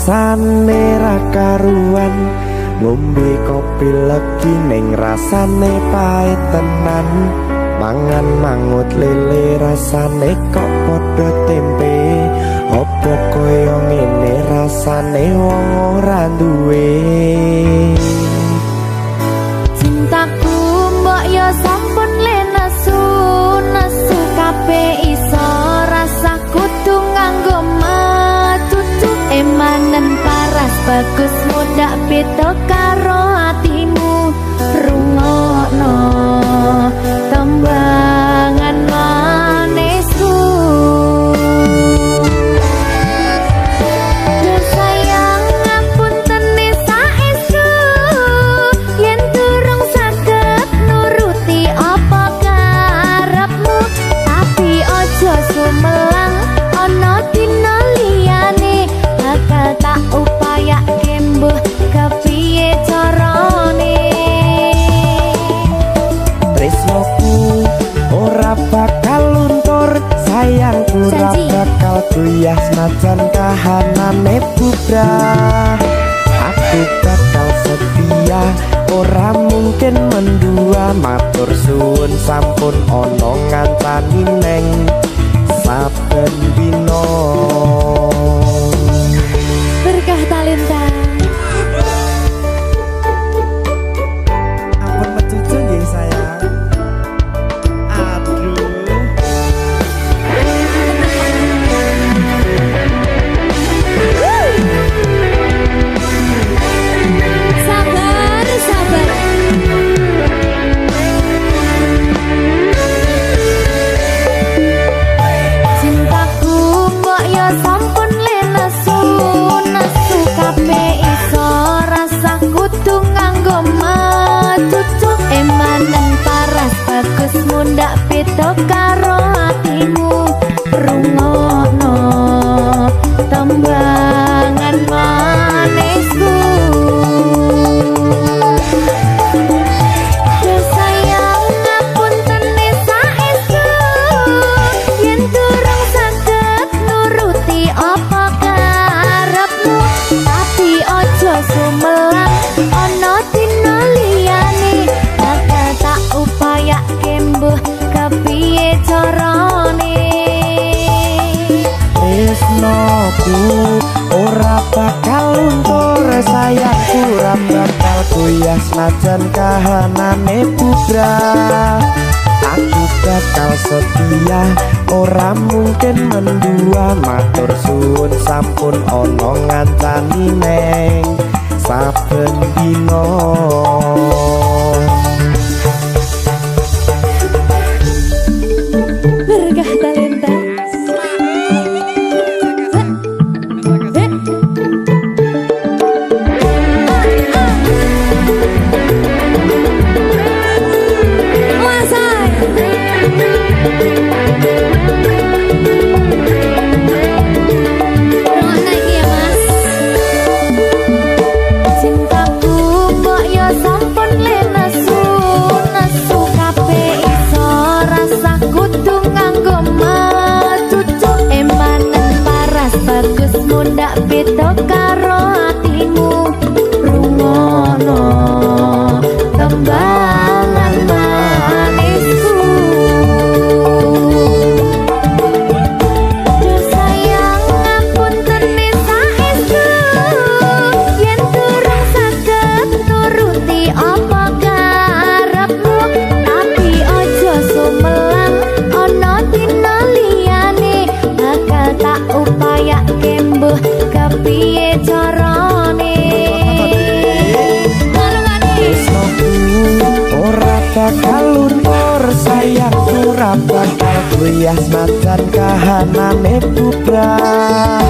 rasane ra karuan, ngombe kopi legi ning rasane pahit tenan, mangan mangut lele rasane kok padha tempe, opo koyo ngene rasane wong ora duwe. Cintaku mbok yo sampun le nesu kabeh iso rasa kudu nganggo cucu emanen paras bagus mudak beda karo hatimu. Rungokno tembangan manisku, sayang ngapunten saestu yen durung saged nuruti apa karepmu, tapi ojo sumelang ana dina liyane bakal tak upayake mbuh kepiye carane. Tresnoku ora bakal luntur, sayangku ora bakal goyah senajan kahanane bubrah. Aku bakal setia, ora mungkin mendua, matur suwun sampun ana ngancani neng saben dina. Berkah talenta. Ampun mecucu nggih sayang. Aduh. Sabar, sabar. Cintaku mbok yo sampun le nesu kabeh iso rasa kudu nganggo cucu emanen paras bagus mundak beda karo hatimu. Rungokno tembangan manisku, sayang ngapunten saestu yen durung saged nuruti apa karepmu, tapi ojo sumelang ana dina liyane bakal tak upayake mbuh kepiye carane. Tresnoku ora bakal luntur, sayangku ora bakal goyah senajan kahanane bubrah. Aku bakal setia, ora mungkin mendua, matur suwun sampun ana ngancani neng saben dina. Berkah talenta. Cintaku mbok yo sampun le nesu kabeh iso rasa kudu nganggo cucu emanen paras bagus mundak beda karo hatimu. Rungokno tembangan manisku, sayang ngapunten saestu yen durung saged nuruti apa karepmu, tapi ojo sumelang ana dina liyane bakal tak upayake mbuh kepiye carane. Tresnoku ora bakal luntur, sayangku ora bakal goyah senajan kahanane bubrah.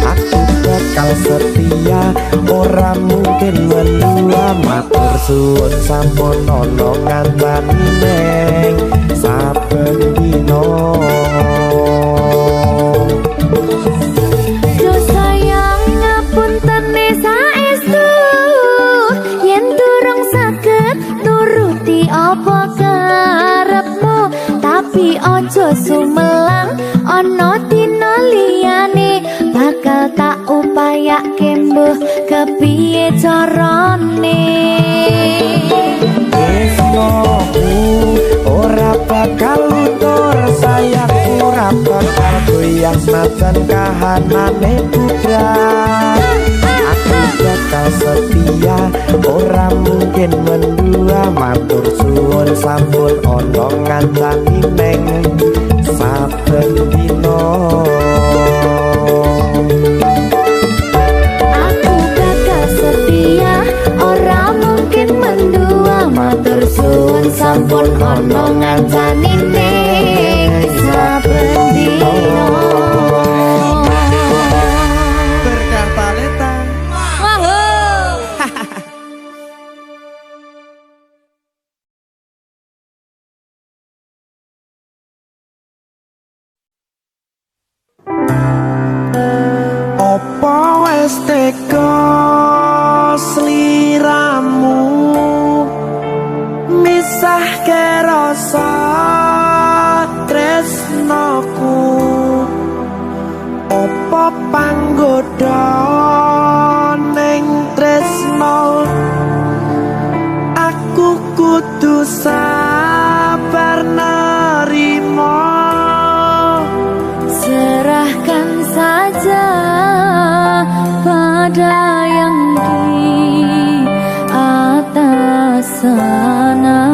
Aku bakal setia, ora mungkin mendua, matur suwun sampun ana ngancani neng saben dina. Sayang ngapunten saestu yen durung saged nuruti apa karepmu, tapi ojo sumelang ana dina liyane bakal tak upaya nindakake mbuh kepiye carane. Tresnoku ora bakal luntur, sayangku ora bakal goyah senajan kahanane bubrah. Aku bakal setia, ora mungkin mendua, matur suwun sampun ana ngancani neng saben dina. Aku bakal setia, ora mungkin mendua, matur suwun sampun ana ngancani ning saben dina. Berkah talenta. Opo wis teka sliramu misahke rasa tresnoku. Opo panggoda ning tresno, aku kudu sabar nerima. Serahkan saja pada yang di atas sana.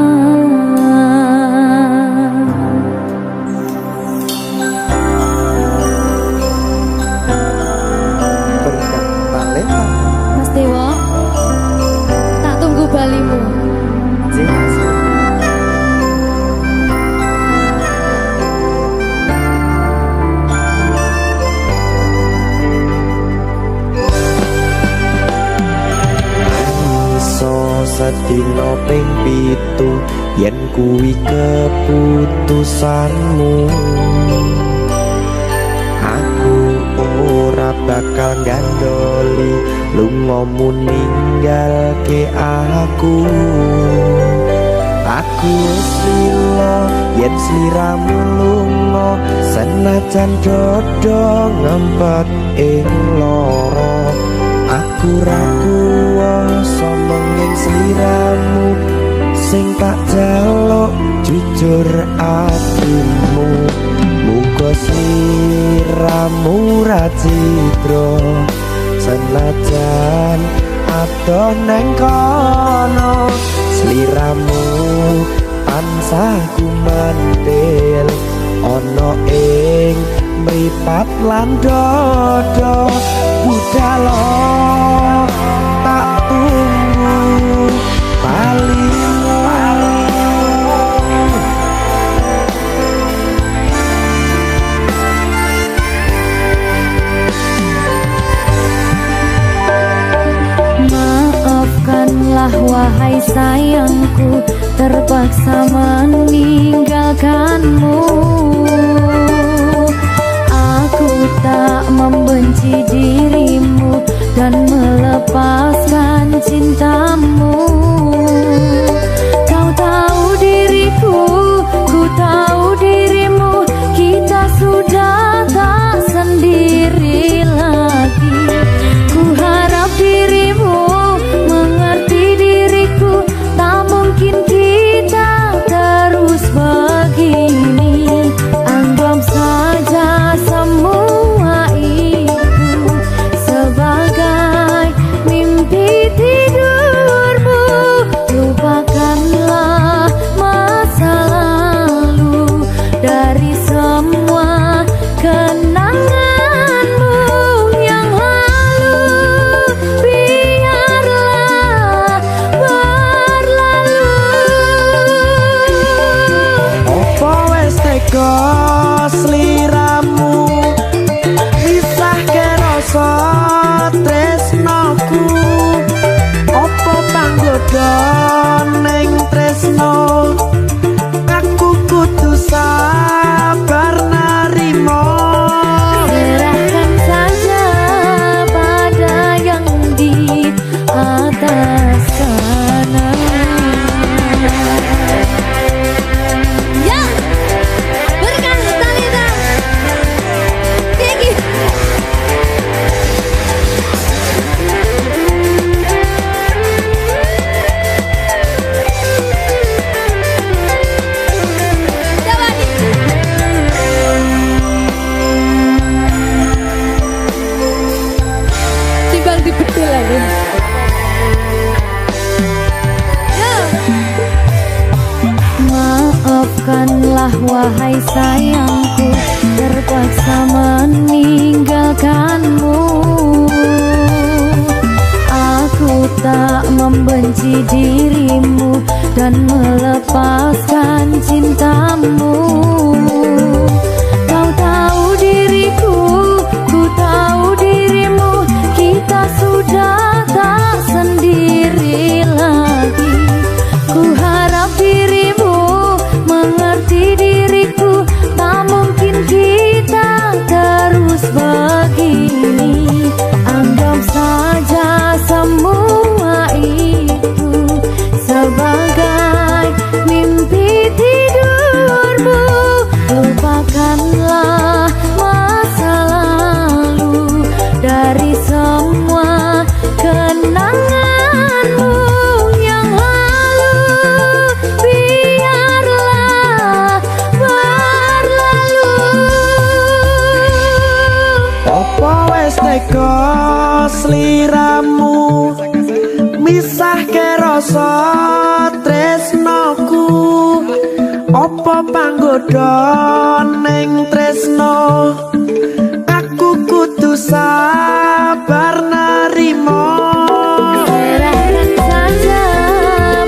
Berkah talenta. Mas Dewa, tak tunggu balimu. Sedina ping 7 yen kuwi keputusanmu, aku ora bakal gandoli lungamu ninggalke aku. Aku wis lila yen sliramu lunga, senajan dodo ngempet ing lara. Aku ra kuwasa menging sliramu sing tak jaluk jujur atimu. Muga sliramu ra citra senajan adoh neng kono. Sliramu tansah gumantil ana ing mripat lan dodo. Budalo tak tunggu balimu. Maafkanlah wahai sayangku, terpaksa meninggalkanmu. Aku tak membenci dirimu dan melepaskan cintamu. Kau tahu diriku, ku tahu dirimu, kita sudah tak sendiri lagi. Ku harap dirimu mengerti diriku, tak mungkin kita terus begini. Anggap saja semua itu sebagai mimpi tidurmu. Lupakanlah masa lalu dari semua kenanganmu yang lalu. Biarlah berlalu. Opo wis tega sliramu misahke rasa tresnoku. Opo panggoda ning tresno, aku kudu sabar nerima. Serahkan saja pada yang di atas sana. Ya, berkah talenta. Kayak gitu. Begitulah wahai sayangku, terpaksa meninggalkanmu. Aku tak membenci dirimu dan melepaskan cintamu. Kau tahu diriku, ku tahu dirimu, kita sudah tak sendiri lagi. Ku harap dirimu mengerti diriku, tak mungkin kita terus begini. Anggap saja semua itu sebagai mimpi tidurmu. Lupakanlah masa lalu dari semua kenanganmu yang lalu. Biarlah berlalu. Apa wes teko sliramu misahke rasa tresnoku? Apa panggoda ning tresno? Aku kudu sabar narimo. Serahkan saja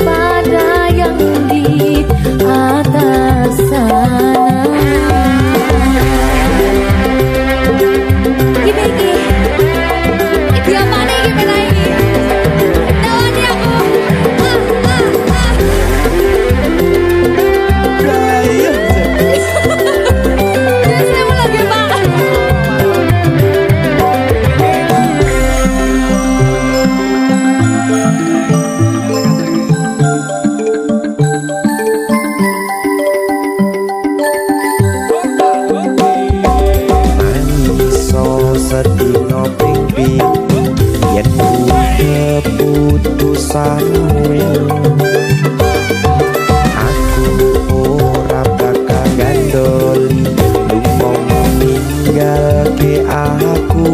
pada yang di atas sana. Iki apa nih gimana ini? Tawani aku. Jangan saya mau lagi Pak. Iso sedino ping yen keputusanmu. Aku ora bakal gandoli lu mau ninggalke aku.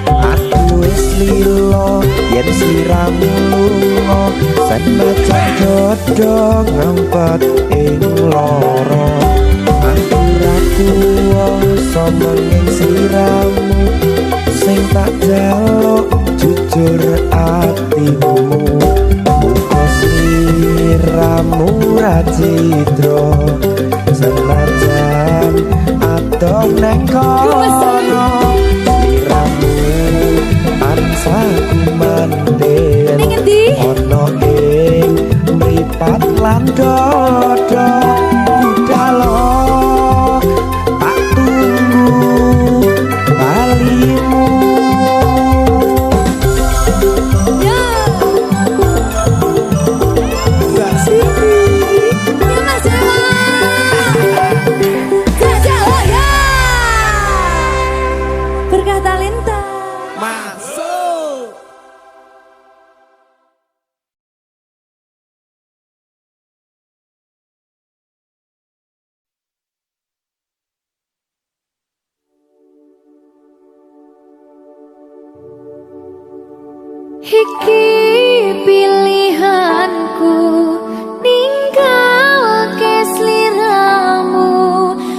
Aku wis lilo yen sliramu lunga, senajan dodo ngempet ing loro. Aku ra kuwasa menyang sliramu, sing tak jaluk jujur atimu. Muga sliramu ra citra, senajan adoh neng kono. Sliramu tansah kumandhen Ning endi? ono ing mripat lan dodo. Budalo tak tunggu balimu. Ya. Mbak Siti Ya Mas Jawa. Jawa ya. Berkah talenta. masuk. Iki pilihanku ninggalke sliramu,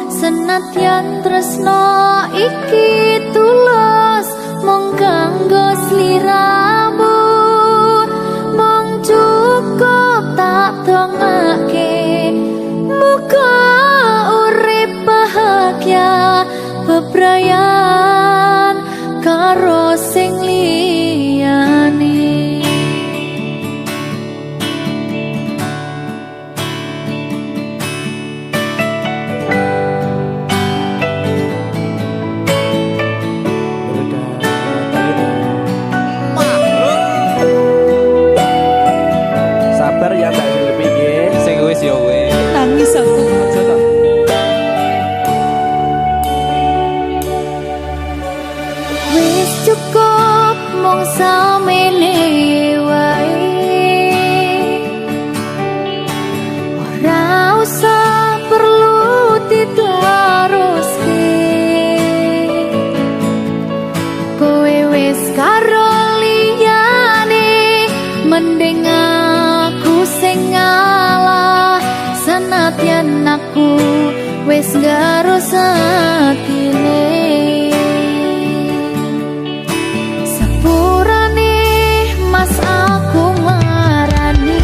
senadyan tresno iki tulus mung kanggo sliramu. Mung cukup tak dongake, muga urip bahagia bebrayan karo sing liyane. Sabar ya Mbak Zulfi nggih. Sing wis ya wis. Nangis aku. Aja to. Wis cukup mung samene wae, ora usah perlu diteruske. Kowe wis karo liyane, mending aku sing ngalah. senadyan aku wis ngarus atine. Sepurane mas aku marani,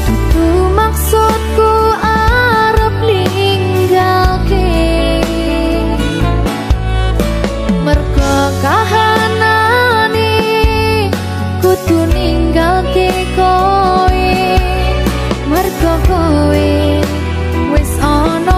tutu maksudku arep ninggalke, mergo kahanane kudu ninggalke kowe, mergo kowe wis ana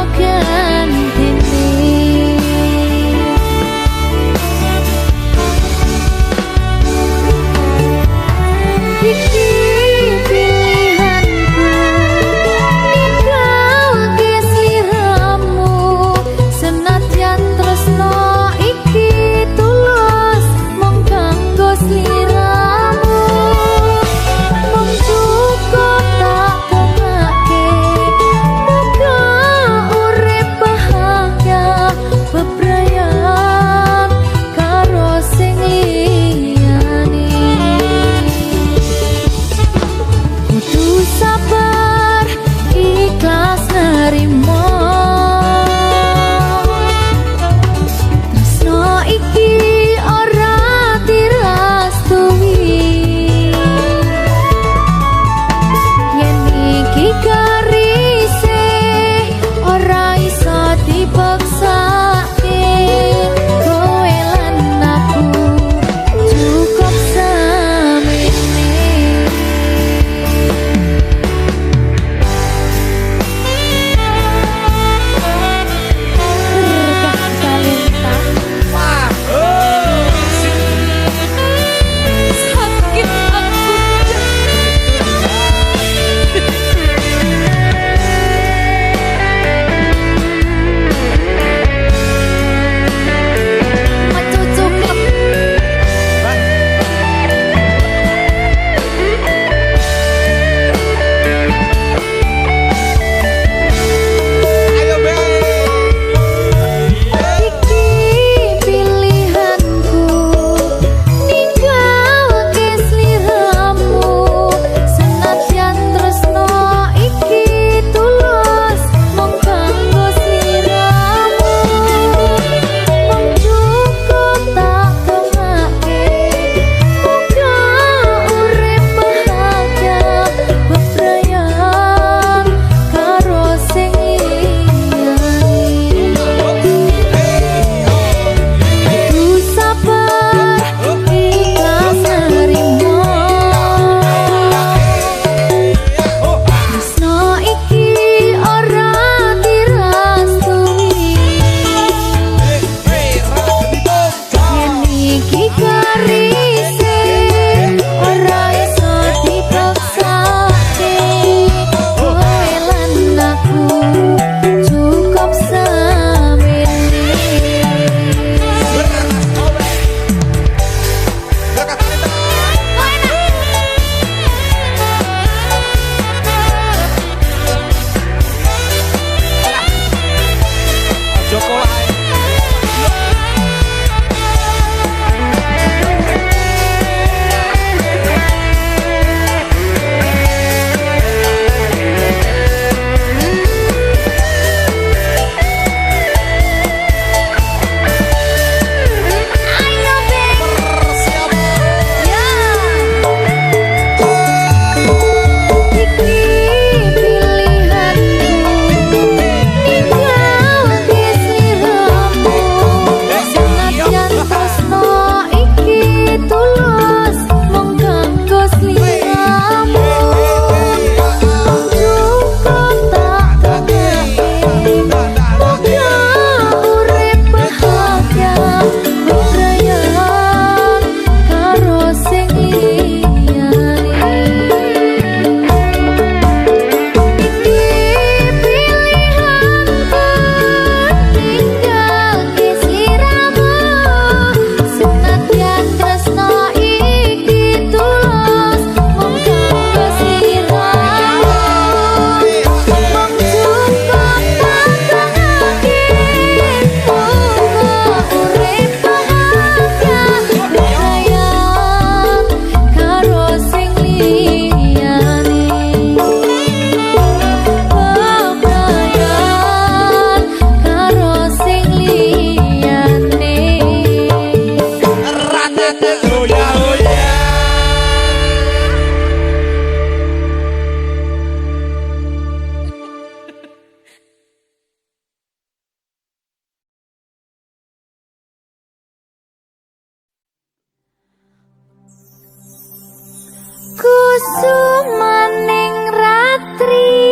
kusumaning ratri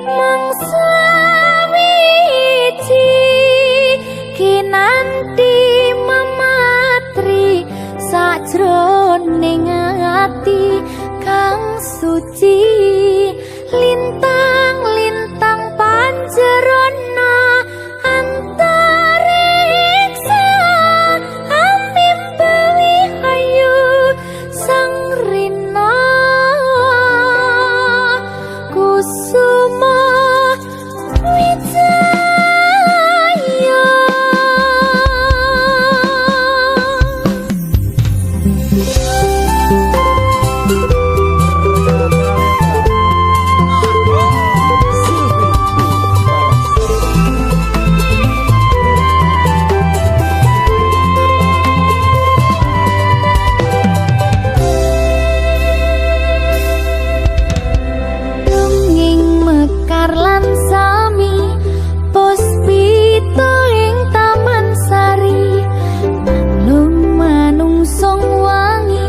mangsa wiji kinanti mematri sajroning ati kang suci lintang-lintang panjerona antariksa amimbawi hayu sang rina kusuma wijaya. Dongeng mekar lan sami puspita ing taman sari manung manungsong wangi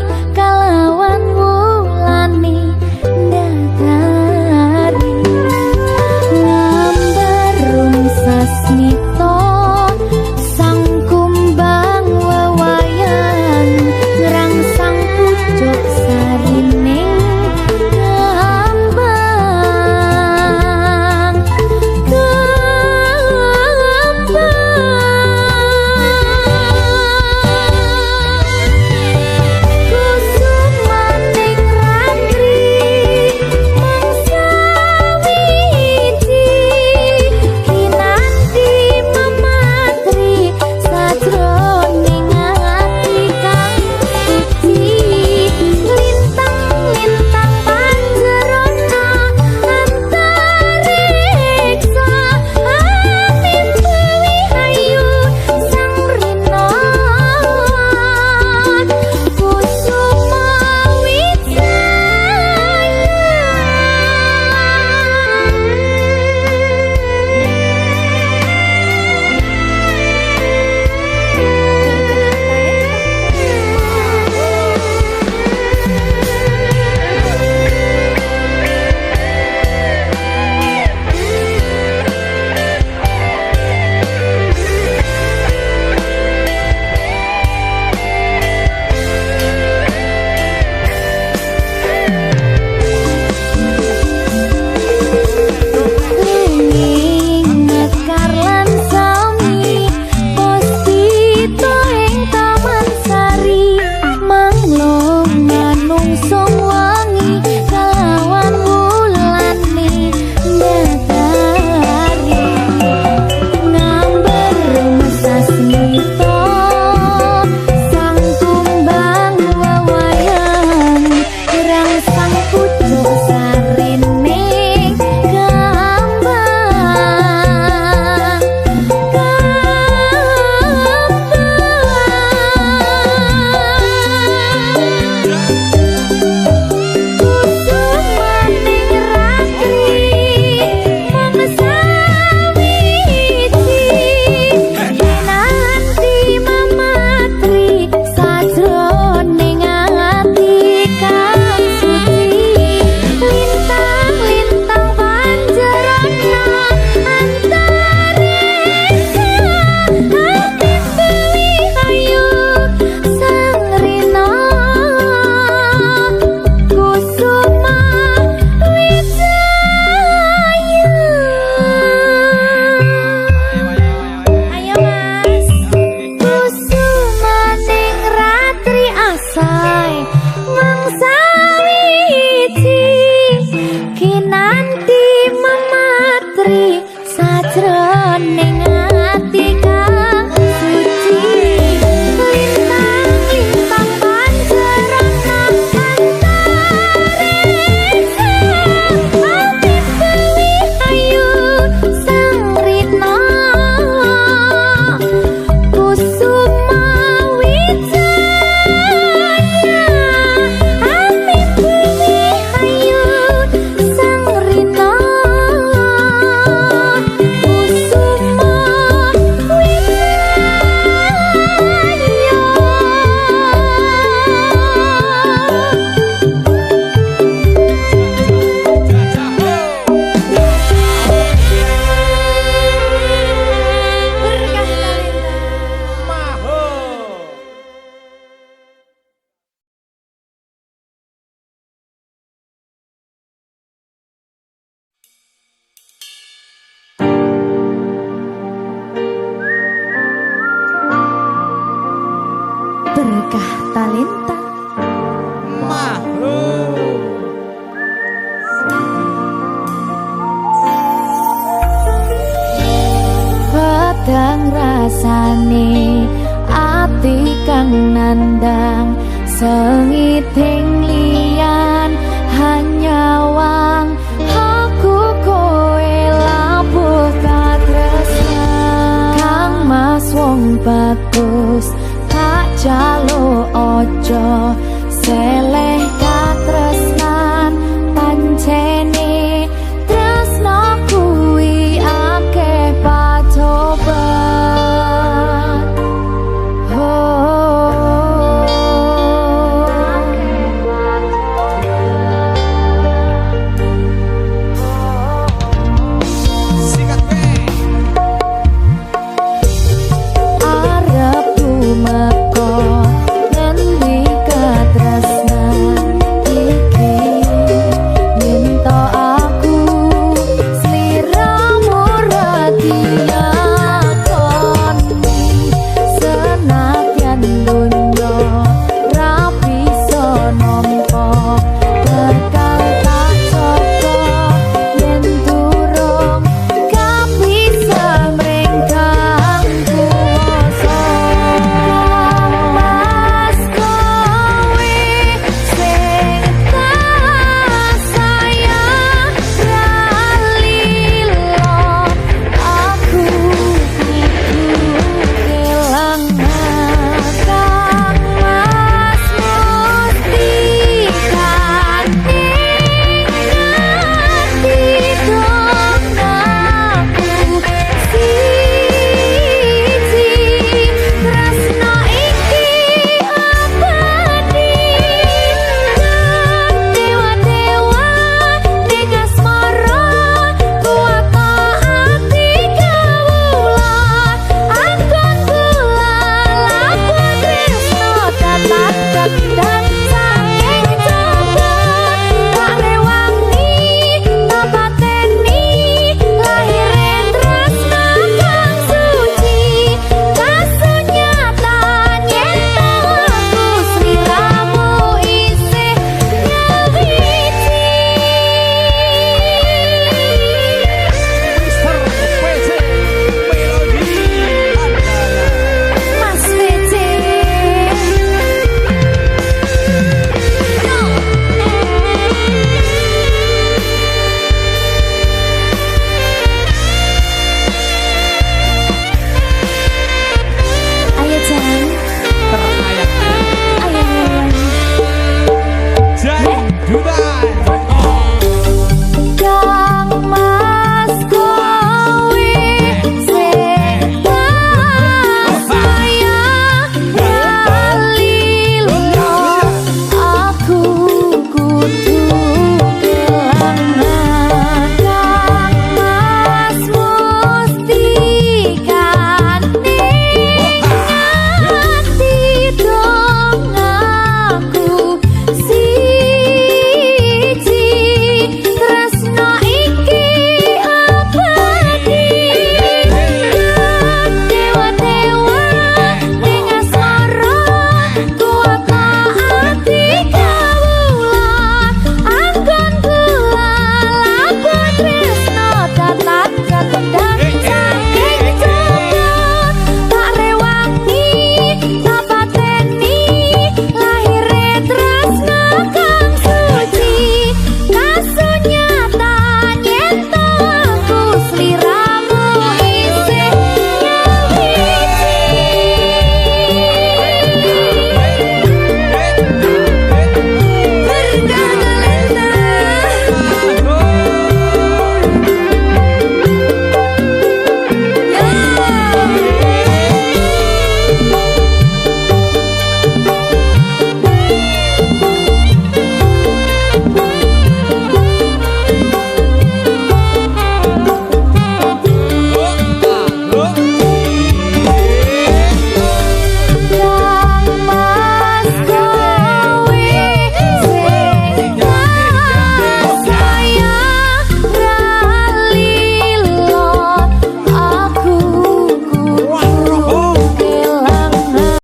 ati kang nandang sengiting liyan hanya wang aku kowe labuh katresnan kang mas wong bagus tak jalo ojo sel